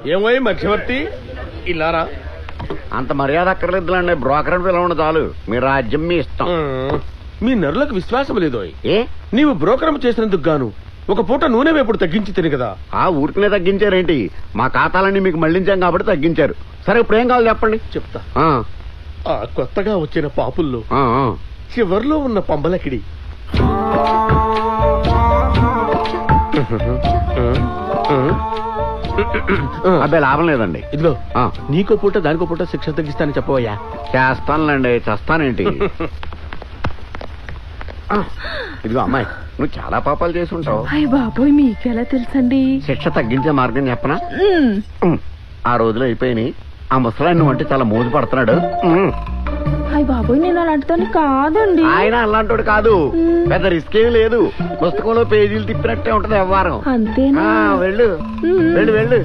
ఏమోయ్ మధ్యవర్తి ఇల్లారా. అంత మర్యాద అక్కర్లేదులండి, బ్రోకర్ అని పిలవండి చాలు. మీ రాజ్యం మీ ఇష్టం. మీ నరులకు విశ్వాసం లేదోయ్. ఏ నీవు బ్రోకరం చేసినందుకు గాను ఒక పూట నూనె వేపుడు తగ్గించి తిని కదా. ఆ ఊరికనే తగ్గించారేంటి? మా ఖాతాలన్నీ మీకు మళ్లించాం కాబట్టి తగ్గించారు. సరే ఇప్పుడు ఏం కావాలి చెప్పండి. చెప్తా. ఆ, ఆ కొత్తగా వచ్చిన పాపుల్లో ఆ, ఆ. చివర్లో ఉన్న పంబలకిడి అబ్బాయి లాభం లేదండి. ఇదిగో ఆ, నీకో పూట దానికో పూట శిక్ష తగ్గిస్తానని చెప్పవయ్యా. చేస్తానులేండి, చేస్తానేంటి. ఆ, ఇదిగో అమ్మాయి, నువ్వు చాలా పాపాలు చేసి ఉంటావు. అయ్య బాబోయ్, మీకెలా తెలుసండి? శిక్ష తగ్గించే మార్గం చెప్పనా? ఆ రోజులు అయిపోయినాయి. ఆ ముసలాయన నువ్వు అంటే చాలా మోజు పడుతున్నాడు. అయ్య బాబోయ్, నేను అలాంటిదాన్ని కాదండి. ఆయన అలాంటోడు కాదు, పెద్ద రిస్క్ ఏమి లేదు. పుస్తకంలో పేజీలు తిప్పినట్టే ఉంటది వ్యవహారం. అంతేనా? వెళ్ళు వెళ్ళు వెళ్ళు.